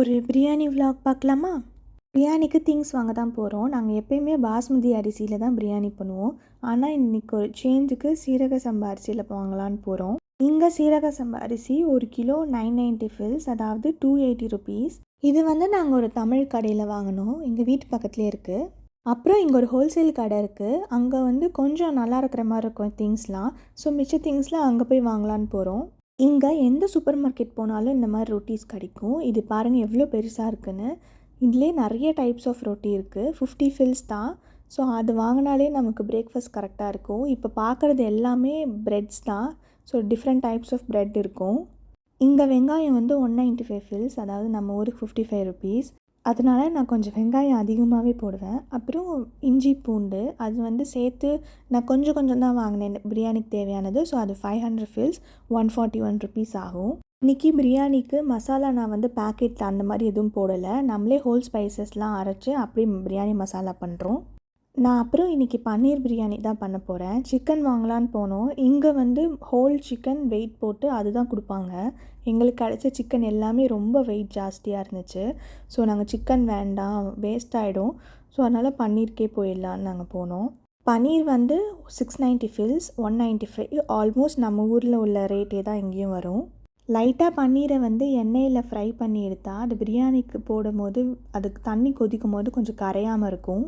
ஒரு பிரியாணி விலாக் பார்க்கலாமா? பிரியாணிக்கு திங்ஸ் வாங்க தான் போகிறோம். நாங்கள் எப்பயுமே பாஸ்மதி அரிசியில் தான் பிரியாணி பண்ணுவோம். ஆனால் இன்றைக்கி ஒரு சேஞ்சுக்கு சீரக சம்பா அரிசியில் வாங்கலான்னு போகிறோம். இங்கே சீரக சம்பா அரிசி 1 கிலோ 990 ஃபில்ஸ், அதாவது 280 ருபீஸ். இது வந்து நாங்கள் ஒரு தமிழ் கடையில் வாங்கினோம், எங்கள் வீட்டு பக்கத்துலேயே இருக்குது. அப்புறம் இங்கே ஒரு ஹோல்சேல் கடை இருக்குது, அங்கே வந்து கொஞ்சம் நல்லா இருக்கிற மாதிரி இருக்கும் திங்ஸ்லாம். ஸோ மிச்ச திங்ஸ்லாம் அங்கே போய் வாங்கலான்னு போகிறோம். இங்கே எந்த சூப்பர் மார்க்கெட் போனாலும் இந்த மாதிரி ரொட்டீஸ் கிடைக்கும். இது பாருங்கள் எவ்வளோ பெருசாக இருக்குன்னு. இதிலே நிறைய டைப்ஸ் ஆஃப் ரொட்டி இருக்குது. 50 ஃபில்ஸ் தான். ஸோ அது வாங்கினாலே நமக்கு பிரேக்ஃபாஸ்ட் கரெக்டாக இருக்கும். இப்போ பார்க்குறது எல்லாமே ப்ரெட்ஸ் தான். So different types of bread இருக்கும். இங்கே வெங்காயம் வந்து 195 ஃபில்ஸ், அதாவது நம்ம ஊருக்கு 55 ருபீஸ். அதனால நான் கொஞ்சம் வெங்காயம் அதிகமாகவே போடுவேன். அப்புறம் இஞ்சி பூண்டு அது வந்து சேர்த்து நான் கொஞ்சம் கொஞ்சம் தான் வாங்கினேன் பிரியாணிக்கு தேவையானது. ஸோ அது 500 ஃபில்ஸ், 141 ருபீஸ் ஆகும். இன்றைக்கி பிரியாணிக்கு மசாலா நான் வந்து பேக்கெட்டில் அந்த மாதிரி எதுவும் போடலை, நம்மளே ஹோல் ஸ்பைசஸ்லாம் அரைச்சி அப்படி பிரியாணி மசாலா பண்ணுறோம். நான் அப்புறம் இன்றைக்கி பன்னீர் பிரியாணி தான் பண்ண போகிறேன். சிக்கன் வாங்கலான்னு போனோம். இங்கே வந்து ஹோல் சிக்கன் வெயிட் போட்டு அதுதான் கொடுப்பாங்க. எங்களுக்கு கிடைச்ச சிக்கன் எல்லாமே ரொம்ப வெயிட் ஜாஸ்தியாக இருந்துச்சு. ஸோ நாங்கள் சிக்கன் வேண்டாம், வேஸ்ட் ஆகிடும். ஸோ அதனால் பன்னீருக்கே போயிடலான்னு நாங்கள் போனோம். பன்னீர் வந்து 690 ஃபில்ஸ், 195. ஆல்மோஸ்ட் நம்ம ஊரில் உள்ள ரேட்டே தான் இங்கேயும் வரும். லைட்டாக பன்னீரை வந்து எண்ணெயில் ஃப்ரை பண்ணி எடுத்தால் அது பிரியாணிக்கு போடும் போது அதுக்கு தண்ணி கொதிக்கும் போது கொஞ்சம் கரையாமல் இருக்கும்.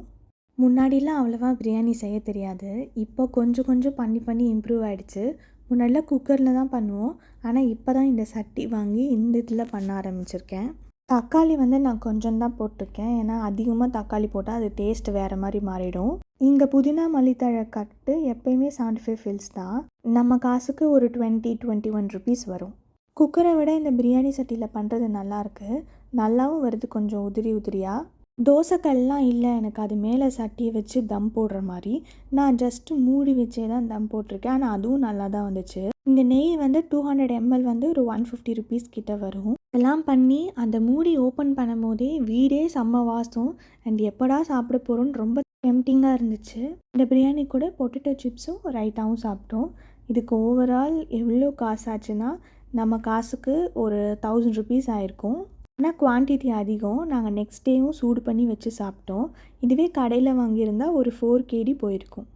முன்னாடிலாம் அவ்வளோவா பிரியாணி செய்ய தெரியாது. இப்போ கொஞ்சம் கொஞ்சம் பண்ணி இம்ப்ரூவ் ஆகிடுச்சு. முன்னாடிலாம் குக்கரில் தான் பண்ணுவோம், ஆனால் இப்போ தான் இந்த சட்டி வாங்கி இந்த இதில் பண்ண ஆரம்பிச்சிருக்கேன். தக்காளி வந்து நான் கொஞ்சம் தான் போட்டிருக்கேன், ஏன்னா அதிகமாக தக்காளி போட்டால் அது டேஸ்ட் வேறு மாதிரி மாறிடும். இங்கே புதினா மல்லித்தழை கட்டு எப்போயுமே 75 ஃபில்ஸ் தான். நம்ம காசுக்கு ஒரு 20-21 ருபீஸ் வரும். குக்கரை விட இந்த பிரியாணி சட்டியில் பண்ணுறது நல்லாயிருக்கு, நல்லாவும் வருது கொஞ்சம் உதிரி உதிரியாக. தோசைக்கல்லாம் இல்லை எனக்கு அது மேலே சட்டியை வச்சு தம் போடுற மாதிரி. நான் ஜஸ்ட்டு மூடி வச்சே தான் தம் போட்டிருக்கேன், ஆனால் அதுவும் நல்லா தான் வந்துச்சு. இந்த நெய் வந்து 200 ml வந்து ஒரு 150 ருபீஸ் கிட்ட வரும். இதெல்லாம் பண்ணி அந்த மூடி ஓப்பன் பண்ணும் போதே வீடே செம்ம வாசம். அண்ட் எப்படா சாப்பிட போகிறோன்னு ரொம்ப டெம்டிங்காக இருந்துச்சு. இந்த பிரியாணி கூட பொட்டேட்டோ சிப்ஸும் ரைத்தாவும் சாப்பிட்டோம். இதுக்கு ஓவரால் எவ்வளோ காசு ஆச்சுன்னா நம்ம காசுக்கு ஒரு 1000 ருபீஸ் ஆயிருக்கும். ஆனால் குவான்டிட்டி அதிகம். நாங்கள் நெக்ஸ்ட் டேவும் சூடு பண்ணி வச்சு சாப்பிட்டோம். இதுவே கடையில் வாங்கியிருந்தால் ஒரு 4 kg போயிருக்கும்.